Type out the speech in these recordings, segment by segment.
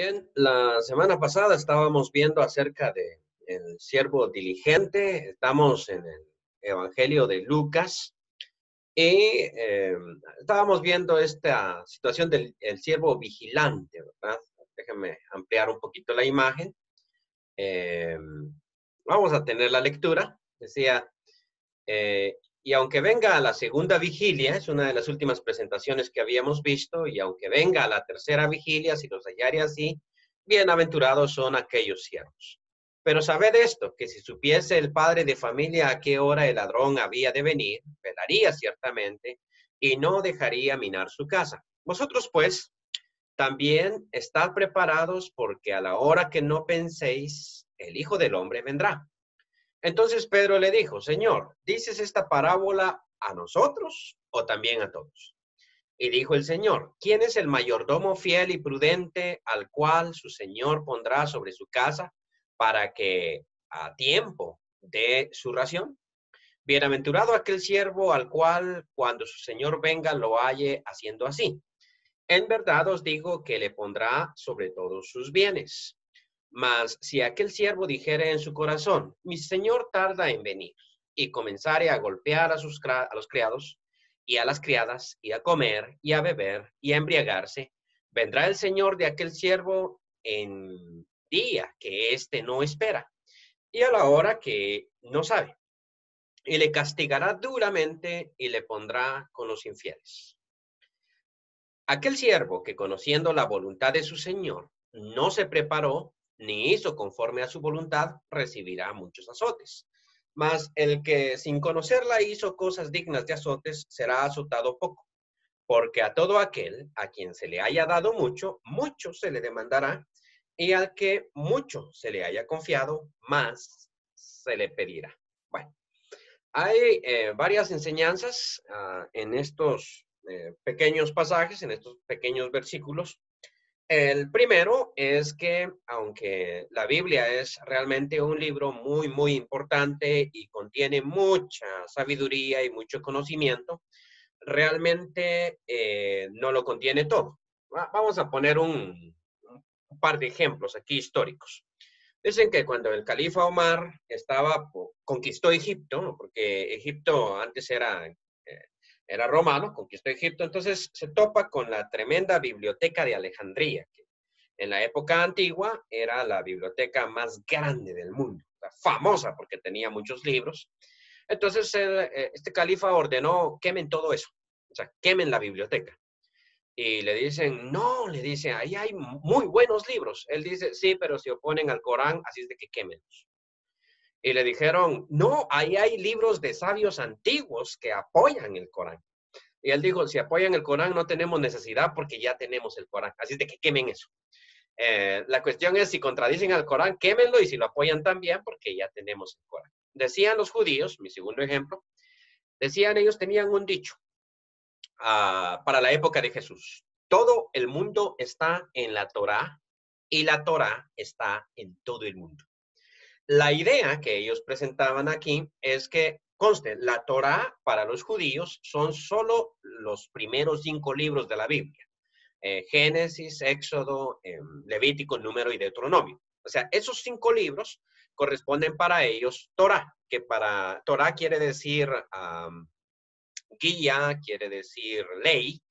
En la semana pasada estábamos viendo acerca de el siervo diligente. Estamos en el Evangelio de Lucas y estábamos viendo esta situación del el siervo vigilante, ¿verdad? Déjenme ampliar un poquito la imagen. Eh, Vamos a tener la lectura. Decía, y aunque venga a la segunda vigilia, es una de las últimas presentaciones que habíamos visto, y aunque venga a la tercera vigilia, si los hallare así, bienaventurados son aquellos siervos. Pero sabed esto, que si supiese el padre de familia a qué hora el ladrón había de venir, velaría ciertamente y no dejaría minar su casa. Vosotros, pues, también estad preparados, porque a la hora que no penséis, el Hijo del Hombre vendrá. Entonces Pedro le dijo, Señor, ¿dices esta parábola a nosotros o también a todos? Y dijo el Señor, ¿quién es el mayordomo fiel y prudente al cual su Señor pondrá sobre su casa para que a tiempo dé su ración? Bienaventurado aquel siervo al cual cuando su Señor venga lo halle haciendo así. En verdad os digo que le pondrá sobre todos sus bienes. Mas si aquel siervo dijere en su corazón, mi señor tarda en venir, y comenzare a golpear a los criados y a las criadas, y a comer y a beber y a embriagarse, vendrá el señor de aquel siervo en día que éste no espera, y a la hora que no sabe, y le castigará duramente y le pondrá con los infieles. Aquel siervo que, conociendo la voluntad de su señor, no se preparó ni hizo conforme a su voluntad, recibirá muchos azotes. Mas el que sin conocerla hizo cosas dignas de azotes, será azotado poco. Porque a todo aquel a quien se le haya dado mucho, mucho se le demandará, y al que mucho se le haya confiado, más se le pedirá. Bueno, hay varias enseñanzas en estos pequeños pasajes, en estos pequeños versículos. El primero es que, aunque la Biblia es realmente un libro muy, muy importante y contiene mucha sabiduría y mucho conocimiento, realmente no lo contiene todo. Vamos a poner un par de ejemplos aquí históricos. Dicen que cuando el califa Omar conquistó Egipto, ¿no? Porque Egipto antes era romano, conquistó Egipto, entonces se topa con la tremenda biblioteca de Alejandría, que en la época antigua era la biblioteca más grande del mundo, famosa porque tenía muchos libros. Entonces este califa ordenó, quemen todo eso, o sea, quemen la biblioteca. Y le dicen, no, le dice, ahí hay muy buenos libros. Él dice, sí, pero se oponen al Corán, así es de que quémenlos. Y le dijeron, no, ahí hay libros de sabios antiguos que apoyan el Corán. Y él dijo, si apoyan el Corán no tenemos necesidad porque ya tenemos el Corán, así es de que quemen eso. La cuestión es si contradicen al Corán, quémenlo, y si lo apoyan también porque ya tenemos el Corán. Decían los judíos, mi segundo ejemplo, decían ellos tenían un dicho, para la época de Jesús. Todo el mundo está en la Torá y la Torá está en todo el mundo. La idea que ellos presentaban aquí es que, conste, la Torá para los judíos son solo los primeros 5 libros de la Biblia. Génesis, Éxodo, Levítico, Número y Deuteronomio. O sea, esos 5 libros corresponden para ellos Torá, que para Torá quiere decir guía, quiere decir ley,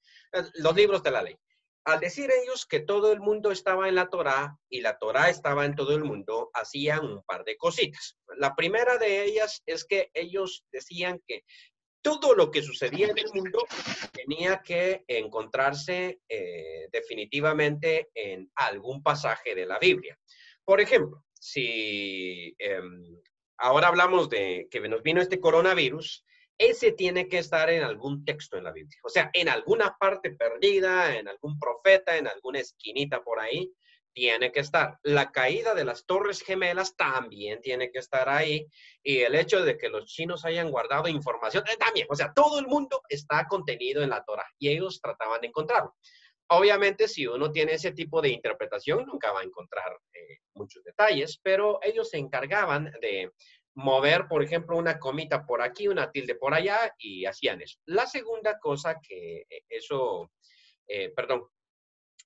los libros de la ley. Al decir ellos que todo el mundo estaba en la Torá y la Torá estaba en todo el mundo, hacían un par de cositas. La primera de ellas es que ellos decían que todo lo que sucedía en el mundo tenía que encontrarse definitivamente en algún pasaje de la Biblia. Por ejemplo, si ahora hablamos de que nos vino este coronavirus, ese tiene que estar en algún texto en la Biblia. O sea, en alguna parte perdida, en algún profeta, en alguna esquinita por ahí, tiene que estar. La caída de las Torres Gemelas también tiene que estar ahí. Y el hecho de que los chinos hayan guardado información también. O sea, todo el mundo está contenido en la Torah y ellos trataban de encontrarlo. Obviamente, si uno tiene ese tipo de interpretación, nunca va a encontrar muchos detalles, pero ellos se encargaban de mover, por ejemplo, una comita por aquí, una tilde por allá, y hacían eso. La segunda cosa que perdón,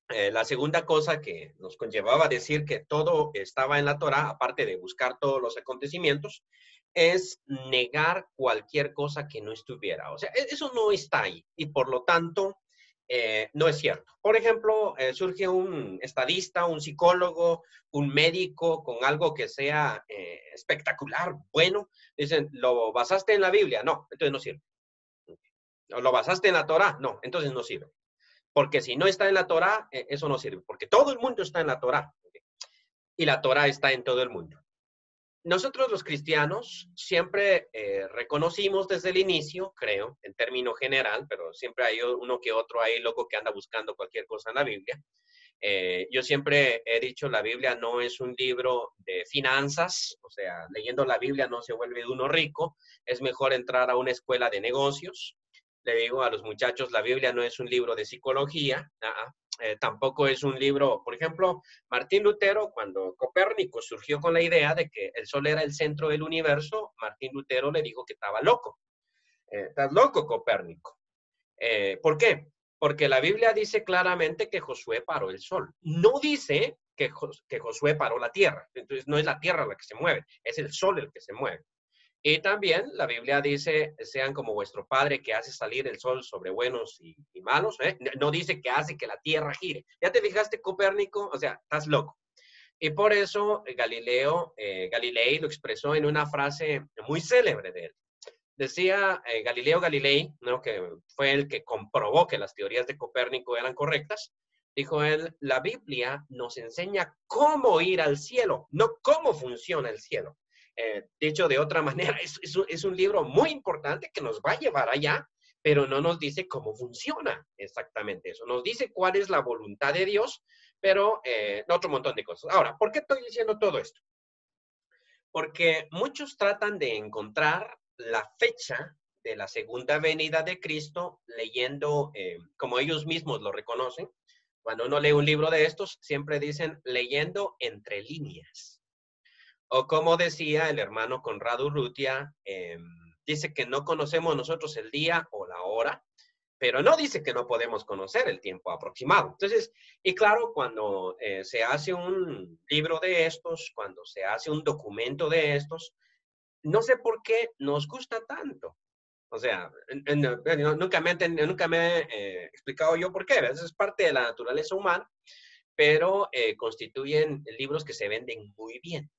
La segunda cosa que nos conllevaba a decir que todo estaba en la Torá, aparte de buscar todos los acontecimientos, es negar cualquier cosa que no estuviera. O sea, eso no está ahí y por lo tanto no es cierto. Por ejemplo, surge un estadista, un psicólogo, un médico con algo que sea espectacular, bueno, dicen, ¿lo basaste en la Biblia? No, entonces no sirve. ¿Lo basaste en la Torá? No, entonces no sirve. Porque si no está en la Torá, eso no sirve, porque todo el mundo está en la Torá y la Torá está en todo el mundo. Nosotros los cristianos siempre reconocimos desde el inicio, creo, en término general, pero siempre hay uno que otro ahí loco que anda buscando cualquier cosa en la Biblia. Yo siempre he dicho, la Biblia no es un libro de finanzas, o sea, leyendo la Biblia no se vuelve uno rico, es mejor entrar a una escuela de negocios. Le digo a los muchachos, la Biblia no es un libro de psicología, tampoco es un libro, por ejemplo, Martín Lutero, cuando Copérnico surgió con la idea de que el Sol era el centro del universo, Martín Lutero le dijo que estaba loco. Estás loco, Copérnico. ¿Por qué? Porque la Biblia dice claramente que Josué paró el sol. No dice que Josué paró la tierra. Entonces no es la tierra la que se mueve, es el sol el que se mueve. Y también la Biblia dice, sean como vuestro Padre que hace salir el sol sobre buenos y malos. No dice que hace que la tierra gire. ¿Ya te fijaste, Copérnico? O sea, estás loco. Y por eso Galilei lo expresó en una frase muy célebre de él. Decía Galileo Galilei, ¿no? Que fue el que comprobó que las teorías de Copérnico eran correctas, dijo él, la Biblia nos enseña cómo ir al cielo, no cómo funciona el cielo. Dicho de otra manera, es un libro muy importante que nos va a llevar allá, pero no nos dice cómo funciona exactamente eso. Nos dice cuál es la voluntad de Dios, pero otro montón de cosas. Ahora, ¿por qué estoy diciendo todo esto? Porque muchos tratan de encontrar la fecha de la segunda venida de Cristo leyendo, como ellos mismos lo reconocen. Cuando uno lee un libro de estos, siempre dicen leyendo entre líneas. O como decía el hermano Conrado Urrutia, dice que no conocemos nosotros el día o la hora, pero no dice que no podemos conocer el tiempo aproximado. Entonces, y claro, cuando se hace un libro de estos, cuando se hace un documento de estos, no sé por qué nos gusta tanto. O sea, nunca me he explicado yo por qué. Eso es parte de la naturaleza humana, pero constituyen libros que se venden muy bien.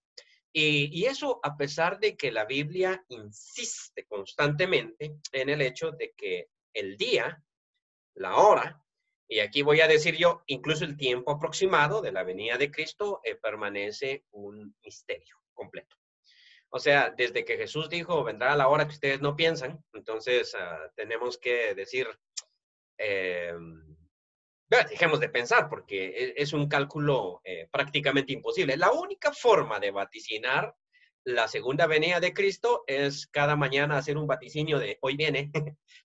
Y eso a pesar de que la Biblia insiste constantemente en el hecho de que el día, la hora, y aquí voy a decir yo, incluso el tiempo aproximado de la venida de Cristo permanece un misterio completo. O sea, desde que Jesús dijo, vendrá la hora que ustedes no piensan, entonces tenemos que decir, eh, dejemos de pensar, porque es un cálculo prácticamente imposible. La única forma de vaticinar la segunda venida de Cristo es cada mañana hacer un vaticinio de hoy viene,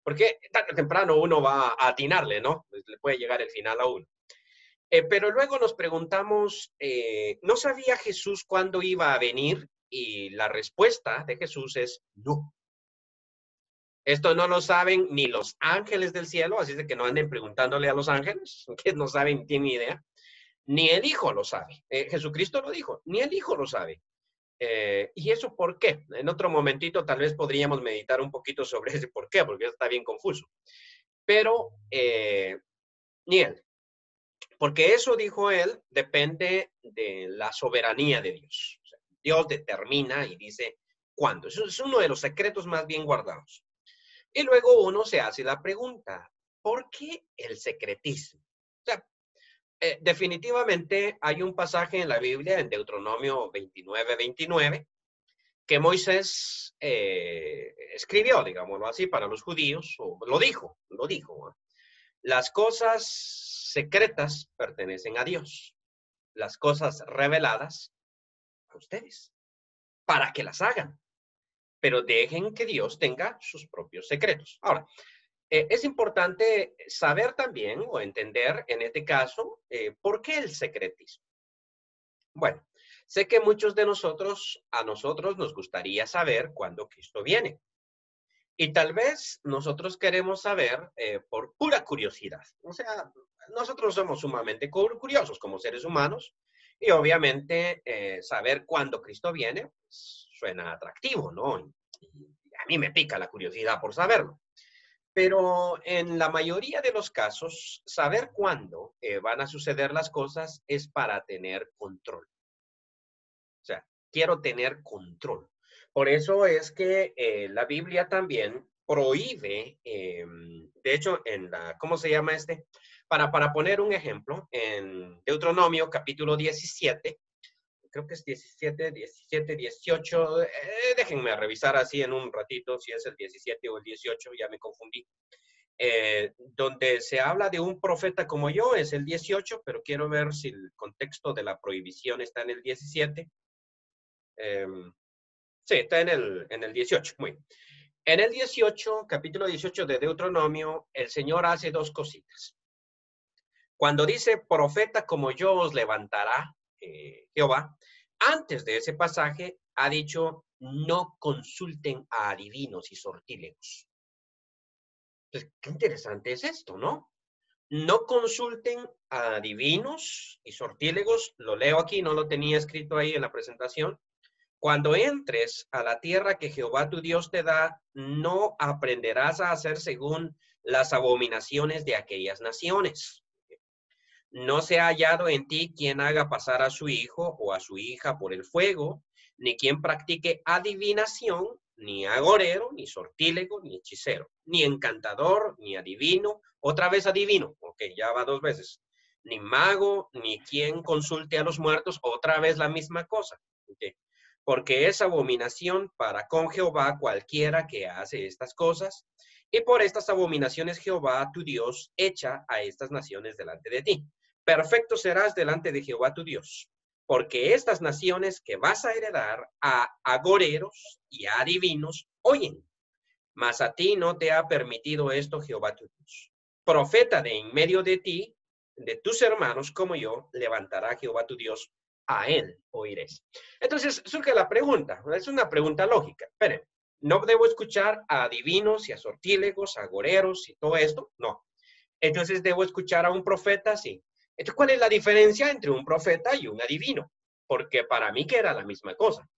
porque tarde o temprano uno va a atinarle, ¿no? Pues le puede llegar el final a uno. Pero luego nos preguntamos, ¿no sabía Jesús cuándo iba a venir? Y la respuesta de Jesús es no. Esto no lo saben ni los ángeles del cielo, así de que no anden preguntándole a los ángeles, que no saben, tienen idea. Ni el Hijo lo sabe. Jesucristo lo dijo, ni el Hijo lo sabe. ¿Y eso por qué? En otro momentito tal vez podríamos meditar un poquito sobre ese por qué, porque está bien confuso. Pero ni él. Porque eso, dijo él, depende de la soberanía de Dios. O sea, Dios determina y dice cuándo. Eso es uno de los secretos más bien guardados. Y luego uno se hace la pregunta, ¿por qué el secretismo? O sea, definitivamente hay un pasaje en la Biblia, en Deuteronomio 29:29, que Moisés escribió, digámoslo así, para los judíos, o lo dijo. ¿No? Las cosas secretas pertenecen a Dios, las cosas reveladas a ustedes, para que las hagan, pero dejen que Dios tenga sus propios secretos. Ahora, es importante saber también o entender en este caso por qué el secretismo. Bueno, sé que muchos de nosotros, a nosotros nos gustaría saber cuándo Cristo viene. Y tal vez nosotros queremos saber por pura curiosidad. O sea, nosotros somos sumamente curiosos como seres humanos y obviamente saber cuándo Cristo viene pues, suena atractivo, ¿no? Y a mí me pica la curiosidad por saberlo. Pero en la mayoría de los casos, saber cuándo van a suceder las cosas es para tener control. O sea, quiero tener control. Por eso es que la Biblia también prohíbe, de hecho, en la, ¿cómo se llama este? Para poner un ejemplo, en Deuteronomio capítulo 17, creo que es 17, 17, 18, déjenme revisar así en un ratito si es el 17 o el 18, ya me confundí. Donde se habla de un profeta como yo, es el 18, pero quiero ver si el contexto de la prohibición está en el 17. Sí, está en el 18. Muy bien. En el 18, capítulo 18 de Deuteronomio, el Señor hace dos cositas. Cuando dice, profeta como yo os levantará Jehová, antes de ese pasaje ha dicho, no consulten a adivinos y sortílegos. Entonces, qué interesante es esto, ¿no? No consulten a adivinos y sortílegos, lo leo aquí, no lo tenía escrito ahí en la presentación. Cuando entres a la tierra que Jehová tu Dios te da, no aprenderás a hacer según las abominaciones de aquellas naciones. No se ha hallado en ti quien haga pasar a su hijo o a su hija por el fuego, ni quien practique adivinación, ni agorero, ni sortílego, ni hechicero, ni encantador, ni adivino, otra vez adivino, ok, ya va dos veces, ni mago, ni quien consulte a los muertos, otra vez la misma cosa, ok. Porque es abominación para con Jehová cualquiera que hace estas cosas, y por estas abominaciones Jehová tu Dios echa a estas naciones delante de ti. Perfecto serás delante de Jehová tu Dios, porque estas naciones que vas a heredar a agoreros y a adivinos oyen, mas a ti no te ha permitido esto Jehová tu Dios. Profeta de en medio de ti, de tus hermanos como yo, levantará Jehová tu Dios, a él oiréis. Entonces surge la pregunta, es una pregunta lógica. Esperen, ¿no debo escuchar a adivinos y a sortílegos, a agoreros y todo esto? No. Entonces debo escuchar a un profeta, sí. Entonces, ¿cuál es la diferencia entre un profeta y un adivino? Porque para mí que era la misma cosa.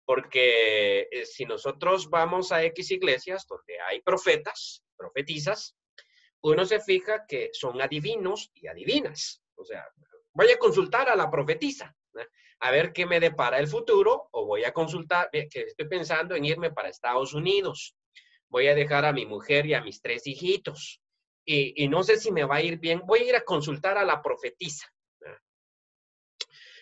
Porque si nosotros vamos a X iglesias donde hay profetas, profetizas, uno se fija que son adivinos y adivinas. O sea, voy a consultar a la profetisa, ¿no? A ver qué me depara el futuro, o voy a consultar, que estoy pensando en irme para Estados Unidos. Voy a dejar a mi mujer y a mis 3 hijitos. Y no sé si me va a ir bien. Voy a ir a consultar a la profetisa.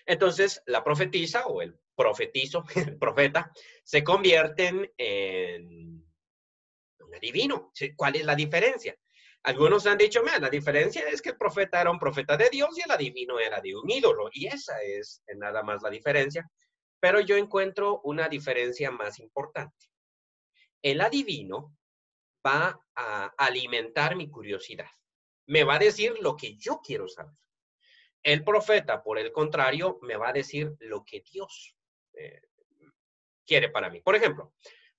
Entonces, la profetisa o el profetizo, el profeta, se convierten en un adivino. ¿Cuál es la diferencia? Algunos han dicho, la diferencia es que el profeta era un profeta de Dios y el adivino era de un ídolo. Y esa es nada más la diferencia. Pero yo encuentro una diferencia más importante. El adivino va a alimentar mi curiosidad. Me va a decir lo que yo quiero saber. El profeta, por el contrario, me va a decir lo que Dios eh, quiere para mí. Por ejemplo,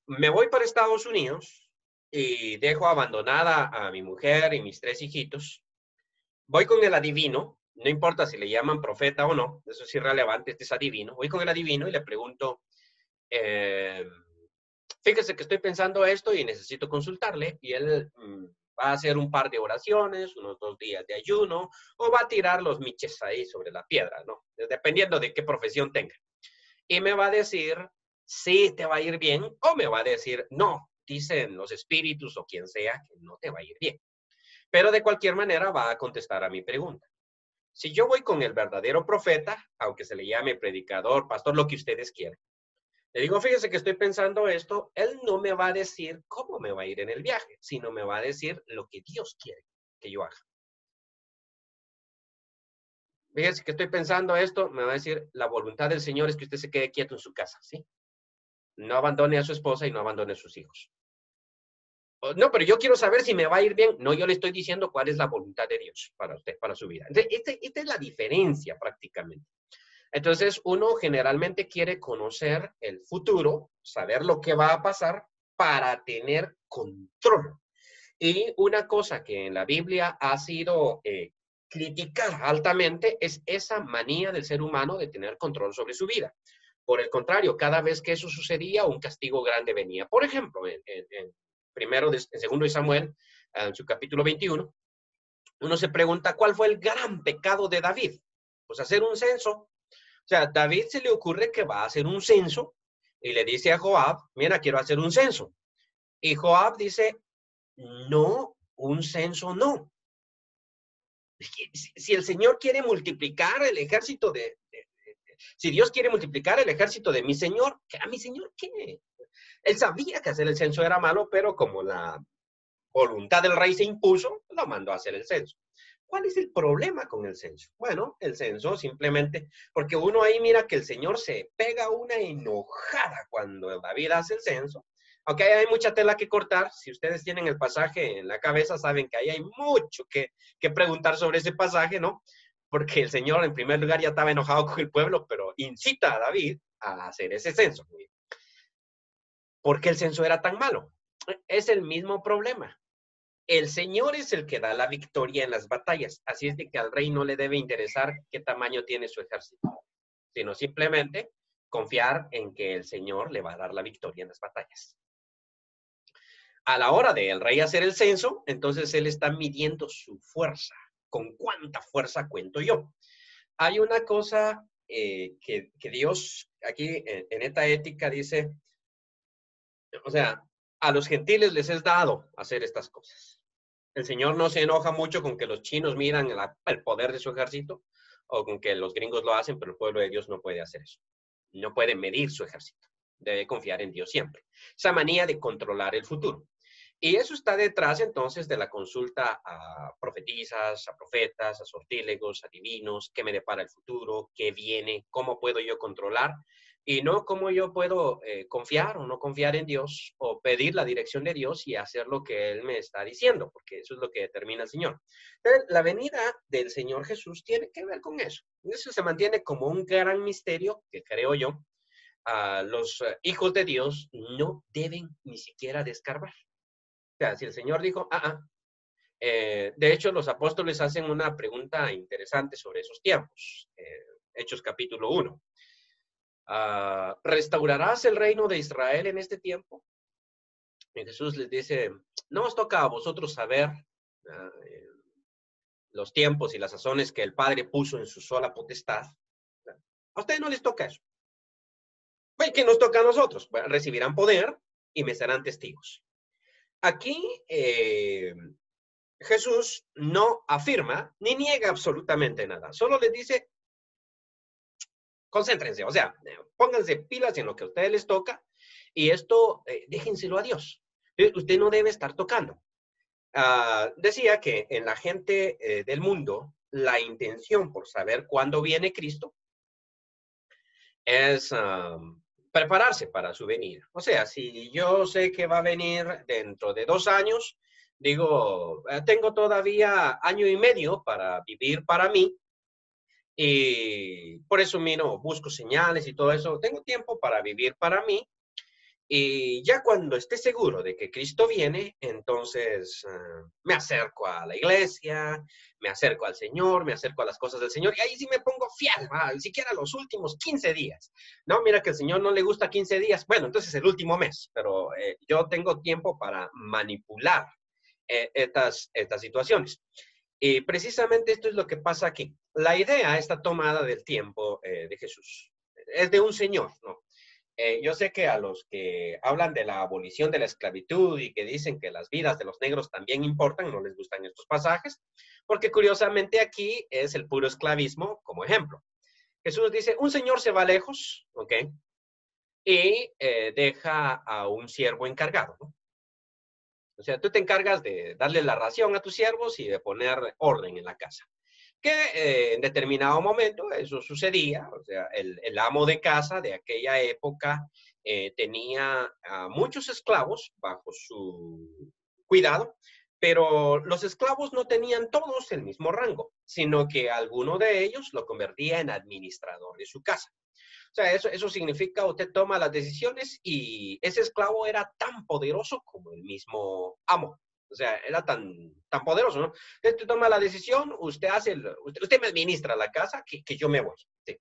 me voy para Estados Unidos y dejo abandonada a mi mujer y mis 3 hijitos. Voy con el adivino, no importa si le llaman profeta o no, eso es irrelevante, este es adivino. Voy con el adivino y le pregunto, fíjese que estoy pensando esto y necesito consultarle, y él va a hacer un par de oraciones, unos 2 días de ayuno, o va a tirar los miches ahí sobre la piedra, ¿no? Dependiendo de qué profesión tenga. Y me va a decir si te va a ir bien, o me va a decir no, dicen los espíritus o quien sea que no te va a ir bien. Pero de cualquier manera va a contestar a mi pregunta. Si yo voy con el verdadero profeta, aunque se le llame predicador, pastor, lo que ustedes quieran, le digo, fíjese que estoy pensando esto, él no me va a decir cómo me va a ir en el viaje, sino me va a decir lo que Dios quiere que yo haga. Fíjese que estoy pensando esto, me va a decir, la voluntad del Señor es que usted se quede quieto en su casa, ¿sí? No abandone a su esposa y no abandone a sus hijos. No, pero yo quiero saber si me va a ir bien. No, yo le estoy diciendo cuál es la voluntad de Dios para usted, para su vida. Entonces, esta es la diferencia prácticamente. Entonces, uno generalmente quiere conocer el futuro, saber lo que va a pasar para tener control. Y una cosa que en la Biblia ha sido criticar altamente es esa manía del ser humano de tener control sobre su vida. Por el contrario, cada vez que eso sucedía, un castigo grande venía. Por ejemplo, en segundo de Samuel, en su capítulo 21, uno se pregunta cuál fue el gran pecado de David. Pues hacer un censo. O sea, a David se le ocurre que va a hacer un censo y le dice a Joab, mira, quiero hacer un censo. Y Joab dice, no, un censo no. Si el Señor quiere multiplicar el ejército si Dios quiere multiplicar el ejército de mi Señor, ¿a mi Señor qué? Él sabía que hacer el censo era malo, pero como la voluntad del rey se impuso, lo mandó a hacer el censo. ¿Cuál es el problema con el censo? Bueno, el censo simplemente, porque uno ahí mira que el Señor se pega una enojada cuando David hace el censo. Aunque hay mucha tela que cortar, si ustedes tienen el pasaje en la cabeza, saben que ahí hay mucho que preguntar sobre ese pasaje, ¿no? Porque el Señor en primer lugar ya estaba enojado con el pueblo, pero incita a David a hacer ese censo. ¿Por qué el censo era tan malo? Es el mismo problema. El Señor es el que da la victoria en las batallas, así es de que al rey no le debe interesar qué tamaño tiene su ejército, sino simplemente confiar en que el Señor le va a dar la victoria en las batallas. A la hora de el rey hacer el censo, entonces él está midiendo su fuerza, con cuánta fuerza cuento yo. Hay una cosa que Dios aquí en esta ética dice, o sea, a los gentiles les es dado hacer estas cosas. El Señor no se enoja mucho con que los chinos miran el poder de su ejército o con que los gringos lo hacen, pero el pueblo de Dios no puede hacer eso. No puede medir su ejército. Debe confiar en Dios siempre. Esa manía de controlar el futuro. Y eso está detrás entonces de la consulta a profetisas, a profetas, a sortílegos, a divinos, qué me depara el futuro, qué viene, cómo puedo yo controlar y no cómo yo puedo confiar o no confiar en Dios o pedir la dirección de Dios y hacer lo que Él me está diciendo, porque eso es lo que determina el Señor. Entonces, la venida del Señor Jesús tiene que ver con eso. Eso se mantiene como un gran misterio que creo yo, los hijos de Dios no deben ni siquiera descarbar. O sea, si el Señor dijo, de hecho, los apóstoles hacen una pregunta interesante sobre esos tiempos. Hechos capítulo 1. ¿Restaurarás el reino de Israel en este tiempo? Y Jesús les dice, no os toca a vosotros saber los tiempos y las sazones que el Padre puso en su sola potestad. A ustedes no les toca eso. Pues, ¿qué nos toca a nosotros? Bueno, recibirán poder y me serán testigos. Aquí Jesús no afirma ni niega absolutamente nada. Solo les dice, concéntrense, o sea, pónganse pilas en lo que a ustedes les toca y esto déjenselo a Dios. Usted no debe estar tocando. Decía que en la gente del mundo, la intención por saber cuándo viene Cristo es prepararse para su venida. O sea, si yo sé que va a venir dentro de 2 años, digo, tengo todavía año y medio para vivir para mí y por eso miro, busco señales y todo eso. Tengo tiempo para vivir para mí y ya cuando esté seguro de que Cristo viene, entonces me acerco a la iglesia, me acerco al Señor, me acerco a las cosas del Señor y ahí sí me pongo fiel, siquiera los últimos 15 días. No, mira que al Señor no le gusta 15 días, bueno, entonces el último mes, pero yo tengo tiempo para manipular estas situaciones. Y precisamente esto es lo que pasa aquí. La idea está tomada del tiempo de Jesús. Es de un señor, ¿no? Yo sé que a los que hablan de la abolición de la esclavitud y que dicen que las vidas de los negros también importan, no les gustan estos pasajes, porque curiosamente aquí es el puro esclavismo como ejemplo. Jesús dice, un señor se va lejos, ¿ok? Y deja a un siervo encargado, ¿no? O sea, tú te encargas de darle la ración a tus siervos y de poner orden en la casa. Que en determinado momento eso sucedía, o sea, el amo de casa de aquella época tenía a muchos esclavos bajo su cuidado, pero los esclavos no tenían todos el mismo rango, sino que alguno de ellos lo convertía en administrador de su casa. O sea, eso significa usted toma las decisiones y ese esclavo era tan poderoso como el mismo amo. O sea, era tan poderoso, ¿no? Usted toma la decisión, usted me administra la casa, que yo me voy. Sí.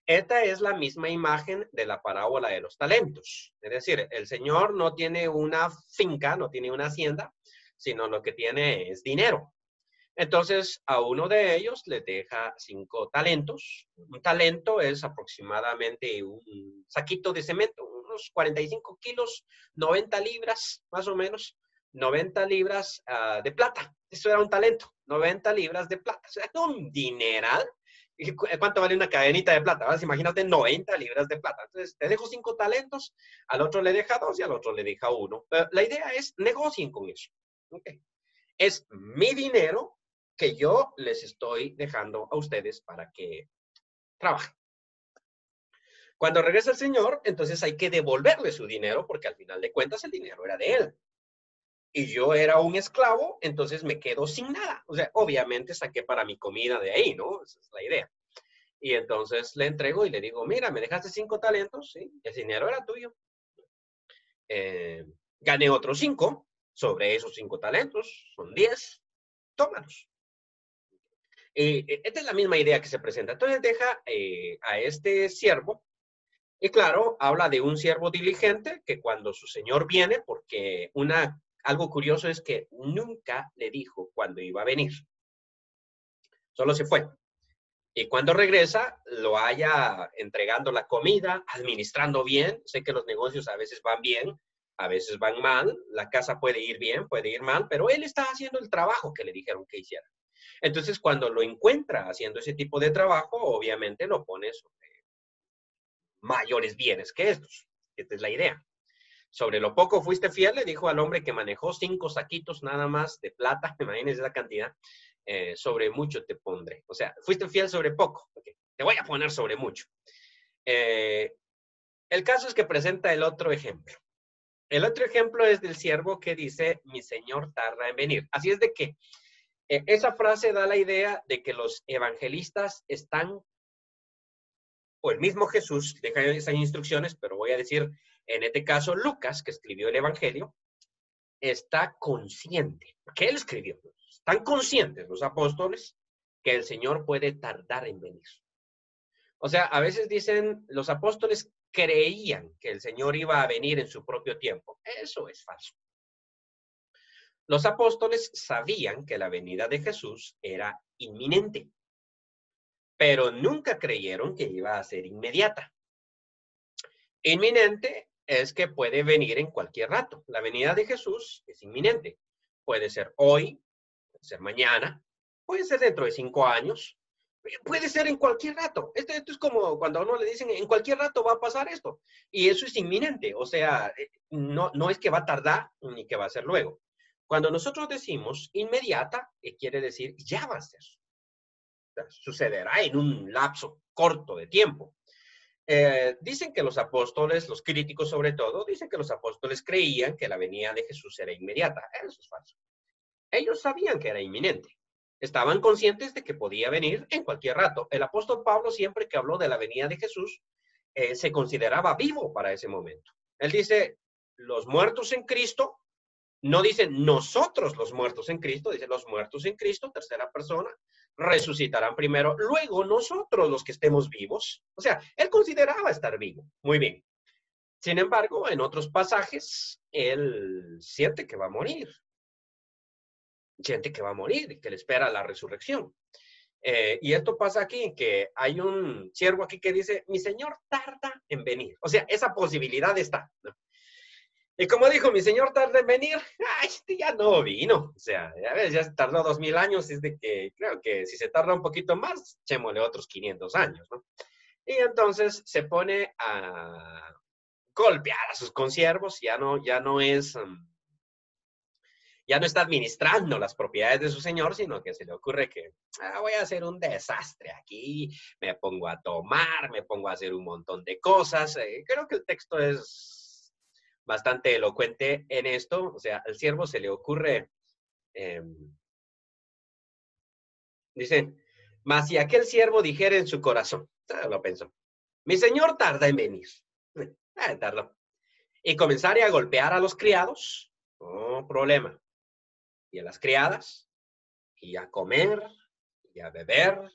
Esta es la misma imagen de la parábola de los talentos. Es decir, el Señor no tiene una finca, no tiene una hacienda, sino lo que tiene es dinero. Entonces, a uno de ellos le deja 5 talentos. Un talento es aproximadamente un saquito de cemento, unos 45 kilos, 90 libras, más o menos, 90 libras de plata. Eso era un talento, 90 libras de plata. O sea, un dineral. ¿Y cuánto vale una cadenita de plata? ¿Vas? Imagínate 90 libras de plata. Entonces, te dejo 5 talentos, al otro le deja 2 y al otro le deja 1. La idea es negocien con eso. Okay. Es mi dinero que yo les estoy dejando a ustedes para que trabajen. Cuando regresa el Señor, entonces hay que devolverle su dinero porque al final de cuentas el dinero era de él. Y yo era un esclavo, entonces me quedo sin nada. O sea, obviamente saqué para mi comida de ahí, ¿no? Esa es la idea. Y entonces le entrego y le digo, mira, me dejaste 5 talentos, ¿sí? El dinero era tuyo. Eh, Gané otros 5 sobre esos 5 talentos, son 10, tómalos. Esta es la misma idea que se presenta. Entonces deja a este siervo, y claro, habla de un siervo diligente que cuando su señor viene, porque algo curioso es que nunca le dijo cuándo iba a venir, solo se fue. Y cuando regresa, lo haya entregando la comida, administrando bien. Sé que los negocios a veces van bien, a veces van mal. La casa puede ir bien, puede ir mal, pero él está haciendo el trabajo que le dijeron que hiciera. Entonces, cuando lo encuentra haciendo ese tipo de trabajo, obviamente lo pone sobre mayores bienes que estos. Esta es la idea. Sobre lo poco fuiste fiel, le dijo al hombre que manejó 5 saquitos nada más de plata, imagínense esa cantidad, sobre mucho te pondré. O sea, fuiste fiel sobre poco, okay. Te voy a poner sobre mucho. El caso es que presenta el otro ejemplo. El otro ejemplo es del siervo que dice, mi señor tarda en venir. Así es de que esa frase da la idea de que los evangelistas están, o el mismo Jesús deja esas instrucciones, pero voy a decir, en este caso, Lucas, que escribió el Evangelio, está consciente, que él escribió, están conscientes los apóstoles que el Señor puede tardar en venir. O sea, a veces dicen, los apóstoles creían que el Señor iba a venir en su propio tiempo. Eso es falso. Los apóstoles sabían que la venida de Jesús era inminente, pero nunca creyeron que iba a ser inmediata. Inminente es que puede venir en cualquier rato. La venida de Jesús es inminente. Puede ser hoy, puede ser mañana, puede ser dentro de 5 años, puede ser en cualquier rato. Esto es como cuando a uno le dicen, en cualquier rato va a pasar esto. Y eso es inminente. O sea, no es que va a tardar ni que va a ser luego. Cuando nosotros decimos inmediata, quiere decir ya va a ser. O sea, sucederá en un lapso corto de tiempo. Dicen que los apóstoles, los críticos sobre todo, dicen que los apóstoles creían que la venida de Jesús era inmediata. Eso es falso. Ellos sabían que era inminente. Estaban conscientes de que podía venir en cualquier rato. El apóstol Pablo, siempre que habló de la venida de Jesús, se consideraba vivo para ese momento. Él dice, los muertos en Cristo, no dicen nosotros los muertos en Cristo, dice los muertos en Cristo, tercera persona, resucitarán primero, luego nosotros los que estemos vivos. O sea, él consideraba estar vivo. Muy bien. Sin embargo, en otros pasajes, él siente que va a morir. Siente que va a morir y que le espera la resurrección. Y esto pasa aquí, que hay un siervo aquí que dice, mi señor tarda en venir. O sea, esa posibilidad está, ¿no? Y como dijo, mi señor tarda en venir, ay, este ya no vino. O sea, a ver, ya se tardó 2000 años, es de que creo que si se tarda un poquito más, echémosle otros 500 años, ¿no? Y entonces se pone a golpear a sus consiervos, ya no está administrando las propiedades de su señor, sino que se le ocurre que voy a hacer un desastre aquí, me pongo a tomar, me pongo a hacer un montón de cosas. Creo que el texto es bastante elocuente en esto. O sea, al siervo se le ocurre, dice, mas si aquel siervo dijera en su corazón, lo pensó, mi señor tarda en venir. Tardó. Y comenzaré a golpear a los criados, no problema. y a las criadas, y a comer, y a beber,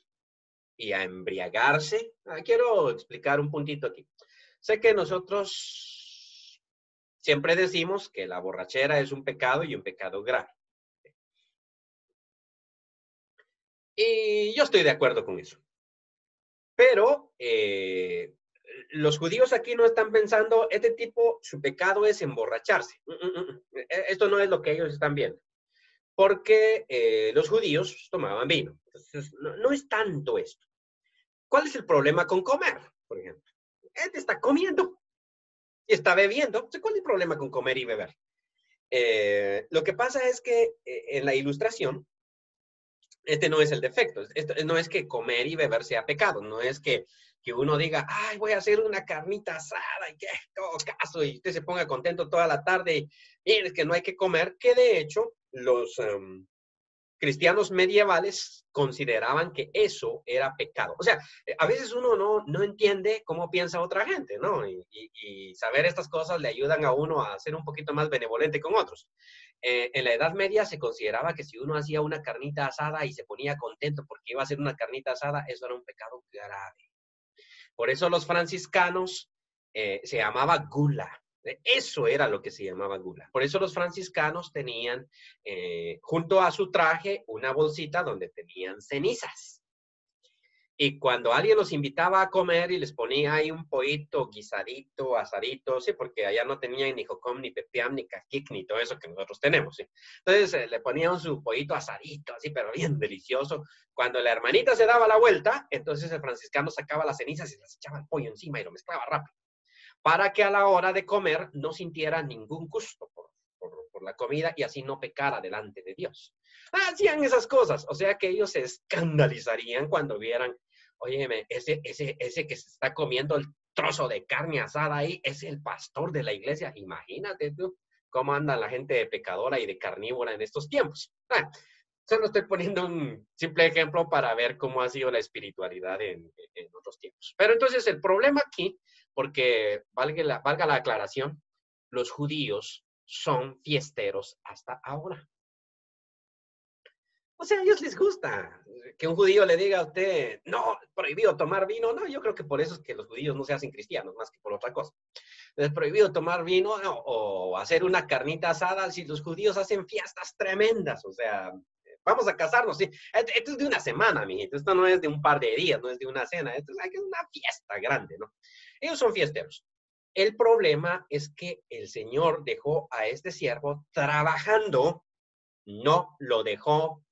y a embriagarse. Quiero explicar un puntito aquí. Sé que nosotros siempre decimos que la borrachera es un pecado y un pecado grave. Y yo estoy de acuerdo con eso. Pero los judíos aquí no están pensando, este tipo, su pecado es emborracharse. Esto no es lo que ellos están viendo. Porque los judíos tomaban vino. Entonces, no es tanto esto. ¿Cuál es el problema con comer, por ejemplo? Este está comiendo y está bebiendo. Entonces, ¿cuál es el problema con comer y beber? Lo que pasa es que en la ilustración, este no es el defecto. Esto no es que comer y beber sea pecado. No es que uno diga, ay, voy a hacer una carnita asada y que todo caso, y usted se ponga contento toda la tarde y mire, es que no hay que comer, que de hecho los cristianos medievales consideraban que eso era pecado. O sea, a veces uno no entiende cómo piensa otra gente, ¿no? Y saber estas cosas le ayudan a uno a ser un poquito más benevolente con otros. En la Edad Media se consideraba que si uno hacía una carnita asada y se ponía contento porque iba a hacer una carnita asada, eso era un pecado grave. Por eso los franciscanos se llamaba gula. Eso era lo que se llamaba gula. Por eso los franciscanos tenían junto a su traje una bolsita donde tenían cenizas. Y cuando alguien los invitaba a comer y les ponía ahí un pollito guisadito, asadito, sí, porque allá no tenían ni jocom, ni pepiam, ni caquic, ni todo eso que nosotros tenemos, sí. Entonces le ponían su pollito asadito, así, pero bien delicioso. Cuando la hermanita se daba la vuelta, entonces el franciscano sacaba las cenizas y las echaba el pollo encima y lo mezclaba rápido, para que a la hora de comer no sintiera ningún gusto por la comida y así no pecara delante de Dios. Hacían esas cosas, o sea que ellos se escandalizarían cuando vieran, óyeme, ese que se está comiendo el trozo de carne asada ahí es el pastor de la iglesia. Imagínate tú cómo anda la gente de pecadora y de carnívora en estos tiempos. Solo estoy poniendo un simple ejemplo para ver cómo ha sido la espiritualidad en otros tiempos. Pero entonces el problema aquí, porque valga la aclaración, los judíos son fiesteros hasta ahora. O sea, a ellos les gusta que un judío le diga a usted, no, prohibido tomar vino. No, yo creo que por eso es que los judíos no se hacen cristianos, más que por otra cosa. Es prohibido tomar vino, no, o hacer una carnita asada. Si los judíos hacen fiestas tremendas, o sea, vamos a casarnos, sí. Esto es de una semana, mijito. Esto no es de un par de días, no es de una cena. Esto es una fiesta grande, ¿no? Ellos son fiesteros. El problema es que el Señor dejó a este siervo trabajando, no lo dejó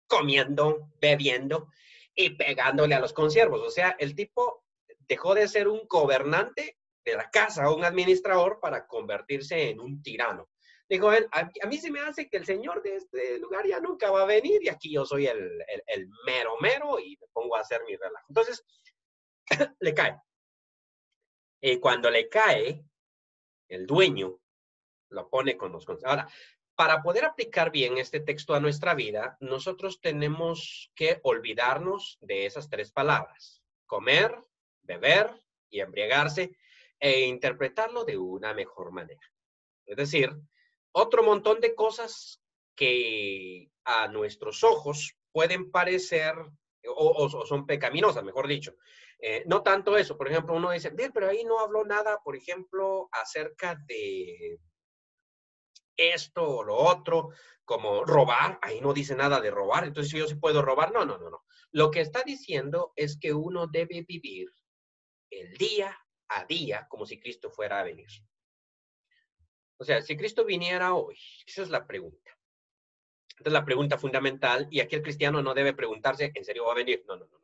comiendo, bebiendo y pegándole a los consiervos. O sea, el tipo dejó de ser un gobernante de la casa, un administrador, para convertirse en un tirano. Dijo él, a mí se me hace que el señor de este lugar ya nunca va a venir y aquí yo soy el mero mero y me pongo a hacer mi relajo. Entonces, le cae. Y cuando le cae, el dueño lo pone con los consejos. Ahora, para poder aplicar bien este texto a nuestra vida, nosotros tenemos que olvidarnos de esas tres palabras: comer, beber y embriagarse, e interpretarlo de una mejor manera. Es decir, otro montón de cosas que a nuestros ojos pueden parecer o son pecaminosas, mejor dicho. No tanto eso, por ejemplo, uno dice, pero ahí no habló nada, por ejemplo, acerca de esto o lo otro, como robar, ahí no dice nada de robar, entonces yo sí puedo robar. No, no, no, no. Lo que está diciendo es que uno debe vivir el día a día como si Cristo fuera a venir. O sea, si Cristo viniera hoy, esa es la pregunta. Esta es la pregunta fundamental y aquí el cristiano no debe preguntarse, ¿en serio va a venir? No, no, no.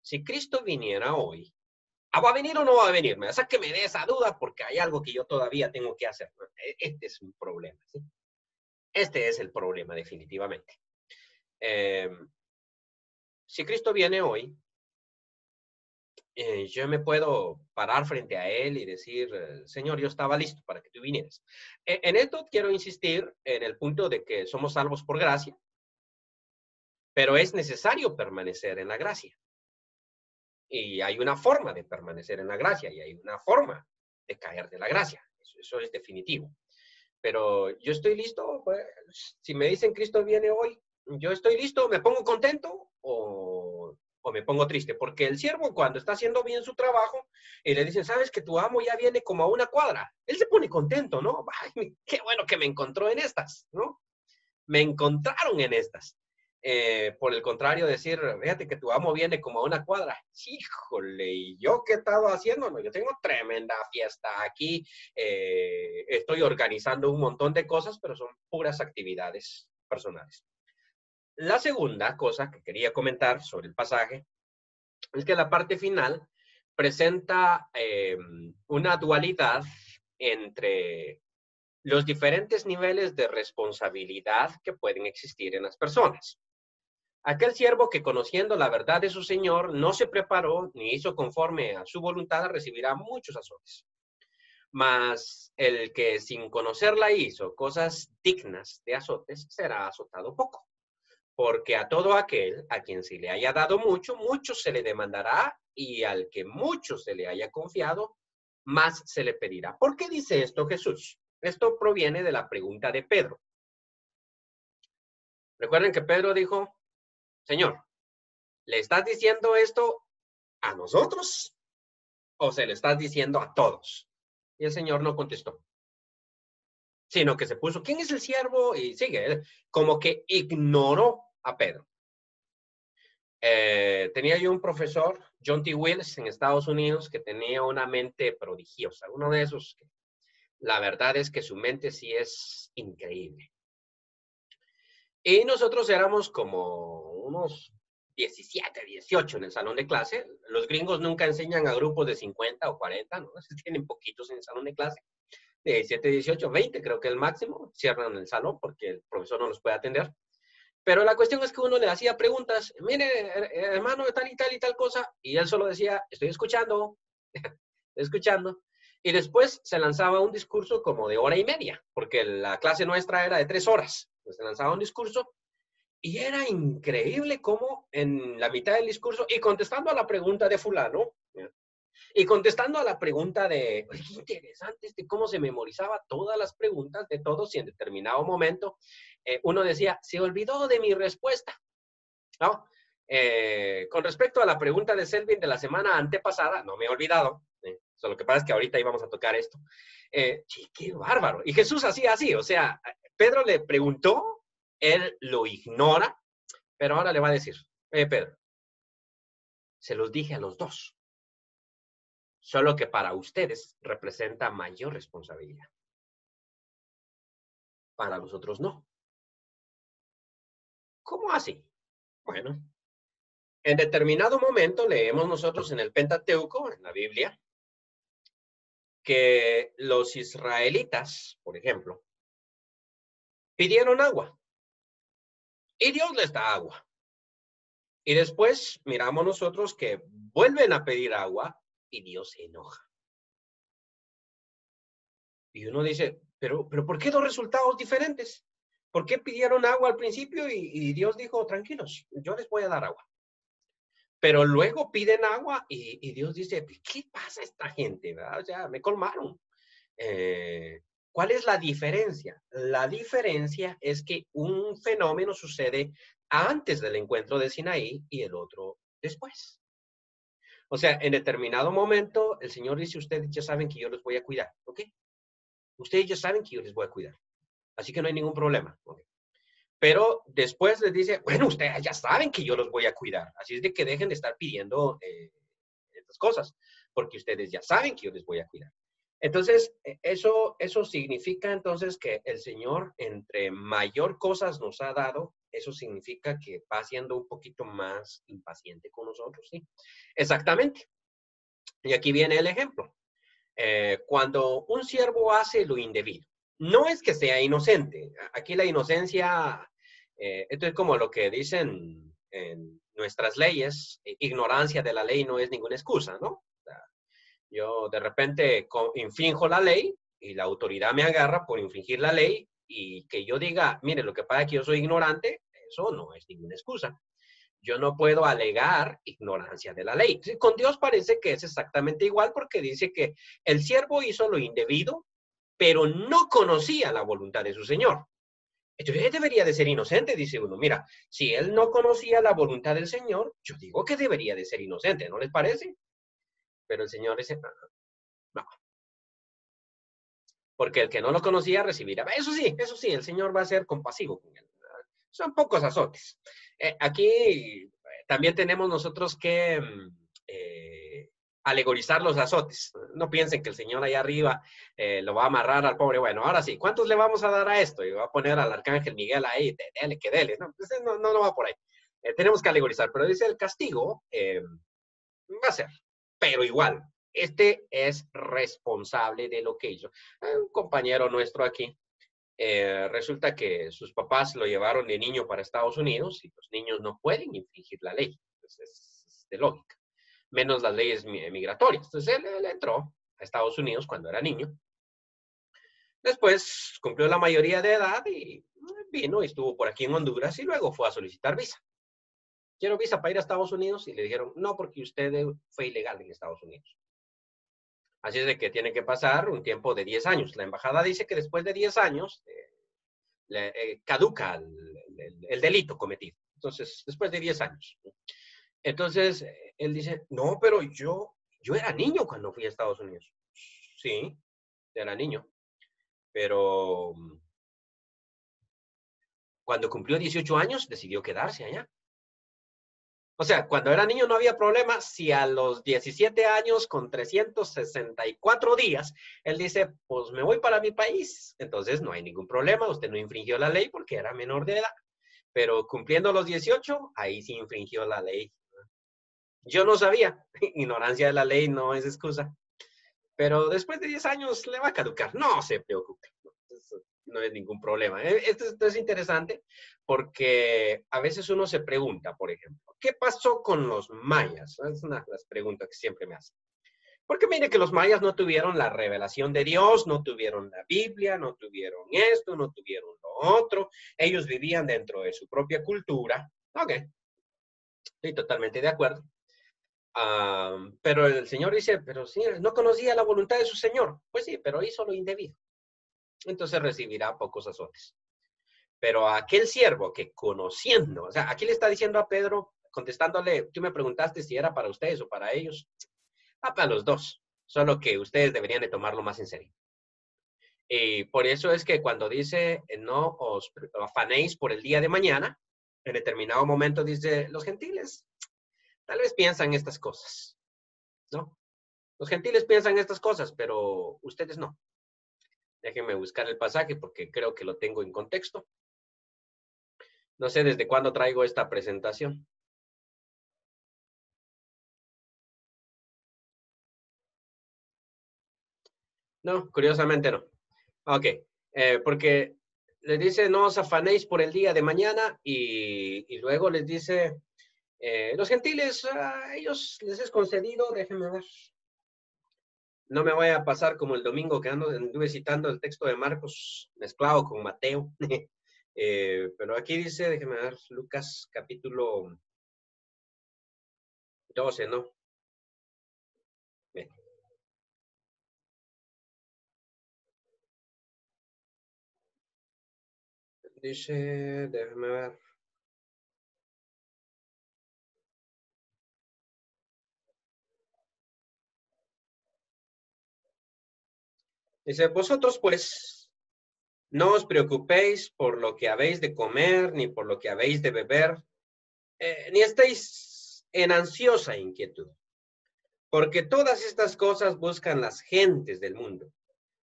Si Cristo viniera hoy, ¿va a venir o no va a venir? Sáqueme de esa duda porque hay algo que yo todavía tengo que hacer. Este es un problema, ¿sí? Este es el problema, definitivamente. Si Cristo viene hoy, yo me puedo parar frente a Él y decir, Señor, yo estaba listo para que tú vinieras. En esto quiero insistir en el punto de que somos salvos por gracia, pero es necesario permanecer en la gracia. Y hay una forma de permanecer en la gracia y hay una forma de caer de la gracia. Eso es definitivo. pero yo estoy listo, pues, si me dicen Cristo viene hoy, yo estoy listo, me pongo contento o me pongo triste, porque el siervo cuando está haciendo bien su trabajo y le dicen, sabes que tu amo ya viene como a una cuadra, él se pone contento, ¿no? Ay, qué bueno que me encontró en estas, ¿no? Me encontraron en estas. Por el contrario, decir, fíjate que tu amo viene como a una cuadra. Híjole, ¿y yo qué he estado haciendo? No, yo tengo tremenda fiesta aquí, estoy organizando un montón de cosas, pero son puras actividades personales. La segunda cosa que quería comentar sobre el pasaje es que la parte final presenta una dualidad entre los diferentes niveles de responsabilidad que pueden existir en las personas. Aquel siervo que conociendo la verdad de su Señor no se preparó ni hizo conforme a su voluntad recibirá muchos azotes. Mas el que sin conocerla hizo cosas dignas de azotes será azotado poco. Porque a todo aquel a quien se le haya dado mucho, mucho se le demandará, y al que mucho se le haya confiado, más se le pedirá. ¿Por qué dice esto Jesús? Esto proviene de la pregunta de Pedro. Recuerden que Pedro dijo, Señor, ¿le estás diciendo esto a nosotros o se le estás diciendo a todos? Y el Señor no contestó, sino que se puso, ¿quién es el siervo? Y sigue, como que ignoró a Pedro. Tenía yo un profesor, John T. Wills, en Estados Unidos, que tenía una mente prodigiosa. Uno de esos que la verdad es que su mente sí es increíble. Y nosotros éramos como unos 17, 18 en el salón de clase. Los gringos nunca enseñan a grupos de 50 o 40, ¿no? Tienen poquitos en el salón de clase. De 17, 18, 20 creo que es el máximo. Cierran el salón porque el profesor no los puede atender. Pero la cuestión es que uno le hacía preguntas, mire, hermano, tal y tal cosa, y él solo decía, estoy escuchando, estoy escuchando. Y después se lanzaba un discurso como de hora y media, porque la clase nuestra era de 3 horas. Pues se lanzaba un discurso y era increíble cómo en la mitad del discurso, y contestando a la pregunta de fulano, y contestando a la pregunta de, qué interesante cómo se memorizaba todas las preguntas de todos y en determinado momento uno decía, se olvidó de mi respuesta, ¿no? Con respecto a la pregunta de Selvin de la semana antepasada, no me he olvidado, lo que pasa es que ahorita íbamos a tocar esto. Qué bárbaro. Y Jesús hacía así, o sea, Pedro le preguntó, él lo ignora, pero ahora le va a decir, Pedro, se los dije a los dos. Solo que para ustedes representa mayor responsabilidad. Para los otros no. ¿Cómo así? Bueno, en determinado momento leemos nosotros en el Pentateuco, en la Biblia, que los israelitas, por ejemplo, pidieron agua y Dios les da agua. Y después miramos nosotros que vuelven a pedir agua y Dios se enoja. Y uno dice, pero ¿por qué dos resultados diferentes? ¿Por qué pidieron agua al principio y Dios dijo, tranquilos, yo les voy a dar agua? Pero luego piden agua y Dios dice, ¿qué pasa a esta gente? ¿Verdad? O sea, me colmaron. ¿Cuál es la diferencia? La diferencia es que un fenómeno sucede antes del encuentro de Sinaí y el otro después. O sea, en determinado momento, el Señor dice, ustedes ya saben que yo los voy a cuidar, ¿ok? Ustedes ya saben que yo les voy a cuidar. Así que no hay ningún problema, ¿ok? Pero después les dice, bueno, ustedes ya saben que yo los voy a cuidar. Así es de que dejen de estar pidiendo estas cosas, porque ustedes ya saben que yo les voy a cuidar. Entonces, eso significa entonces que el Señor, entre mayor cosas nos ha dado, eso significa que va siendo un poquito más impaciente con nosotros, ¿sí? Exactamente. Y aquí viene el ejemplo. Cuando un siervo hace lo indebido, no es que sea inocente. Aquí la inocencia, esto es como lo que dicen en nuestras leyes, ignorancia de la ley no es ninguna excusa, ¿no? O sea, yo de repente infrinjo la ley y la autoridad me agarra por infringir la ley y que yo diga, mire, lo que pasa es que yo soy ignorante, eso no es ninguna excusa. Yo no puedo alegar ignorancia de la ley. Con Dios parece que es exactamente igual porque dice que el siervo hizo lo indebido pero no conocía la voluntad de su Señor. Entonces él debería de ser inocente, dice uno. Mira, si él no conocía la voluntad del Señor, yo digo que debería de ser inocente, ¿no les parece? Pero el Señor dice, no, porque el que no lo conocía recibirá. Eso sí, el Señor va a ser compasivo con él. Son pocos azotes. Aquí también tenemos nosotros que alegorizar los azotes. No piensen que el Señor allá arriba lo va a amarrar al pobre. Bueno, ahora sí, ¿cuántos le vamos a dar a esto? Y va a poner al arcángel Miguel ahí, dele, que dele. No, pues no va por ahí. Tenemos que alegorizar, pero dice el castigo va a ser, pero igual, este es responsable de lo que hizo. Un compañero nuestro aquí, resulta que sus papás lo llevaron de niño para Estados Unidos y los niños no pueden infringir la ley. Entonces, es de lógica. Menos las leyes migratorias. Entonces, él entró a Estados Unidos cuando era niño. Después cumplió la mayoría de edad y vino y estuvo por aquí en Honduras y luego fue a solicitar visa. Quiero visa para ir a Estados Unidos y le dijeron, no, porque usted fue ilegal en Estados Unidos. Así es de que tiene que pasar un tiempo de 10 años. La embajada dice que después de 10 años caduca el delito cometido. Entonces, después de 10 años. Entonces, él dice, no, pero yo era niño cuando fui a Estados Unidos. Sí, era niño. Pero cuando cumplió 18 años, decidió quedarse allá. O sea, cuando era niño no había problema. Si a los 17 años con 364 días, él dice, pues me voy para mi país. Entonces no hay ningún problema. Usted no infringió la ley porque era menor de edad. Pero cumpliendo los 18, ahí sí infringió la ley. Yo no sabía. Ignorancia de la ley no es excusa. Pero después de 10 años le va a caducar. No se preocupe. No es ningún problema. Esto es interesante porque a veces uno se pregunta, por ejemplo, ¿qué pasó con los mayas? Es una de las preguntas que siempre me hacen. Porque mire que los mayas no tuvieron la revelación de Dios, no tuvieron la Biblia, no tuvieron esto, no tuvieron lo otro. Ellos vivían dentro de su propia cultura. Ok, estoy totalmente de acuerdo. Pero el Señor dice, pero sí, no conocía la voluntad de su Señor. Pues sí, pero hizo lo indebido. Entonces recibirá pocos azotes. Pero aquel siervo que conociendo, o sea, aquí le está diciendo a Pedro, contestándole, tú me preguntaste si era para ustedes o para ellos. Para los dos, solo que ustedes deberían de tomarlo más en serio. Y por eso es que cuando dice, no os afanéis por el día de mañana, en determinado momento dice, los gentiles tal vez piensan estas cosas, ¿no? Los gentiles piensan estas cosas, pero ustedes no. Déjenme buscar el pasaje porque creo que lo tengo en contexto. No sé desde cuándo traigo esta presentación. No, curiosamente no. Ok, porque les dice, no os afanéis por el día de mañana y luego les dice, los gentiles, a ellos les es concedido, déjenme ver. No me voy a pasar como el domingo que anduve citando el texto de Marcos mezclado con Mateo. Pero aquí dice, déjenme ver, Lucas capítulo 12, ¿no? Bien. Dice, déjenme ver. Dice, vosotros pues no os preocupéis por lo que habéis de comer, ni por lo que habéis de beber, ni estéis en ansiosa inquietud, porque todas estas cosas buscan las gentes del mundo,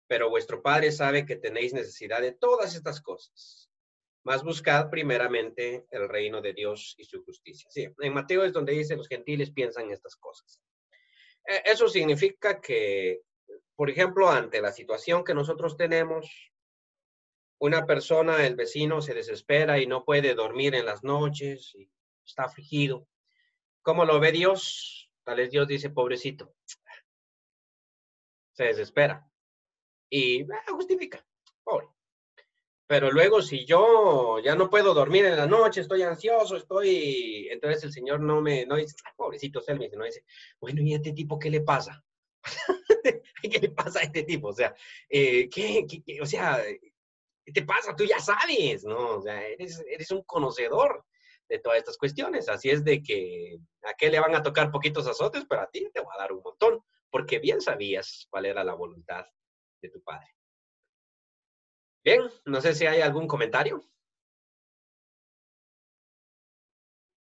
pero vuestro Padre sabe que tenéis necesidad de todas estas cosas. Mas buscad primeramente el reino de Dios y su justicia. Sí, en Mateo es donde dice los gentiles piensan estas cosas. Eso significa que, por ejemplo, ante la situación que nosotros tenemos, una persona, el vecino, se desespera y no puede dormir en las noches y está afligido. ¿Cómo lo ve Dios? Tal vez Dios dice, pobrecito, se desespera y justifica, pobre. Pero luego si yo ya no puedo dormir en la noche, estoy ansioso, entonces el Señor no dice, pobrecito Selmi, no dice, bueno, ¿y a este tipo qué le pasa? ¿Qué le pasa a este tipo? O sea, o sea, ¿qué te pasa? Tú ya sabes, ¿no? O sea, eres un conocedor de todas estas cuestiones. Así es de que a qué le van a tocar poquitos azotes, pero a ti te va a dar un montón, porque bien sabías cuál era la voluntad de tu padre. Bien, no sé si hay algún comentario.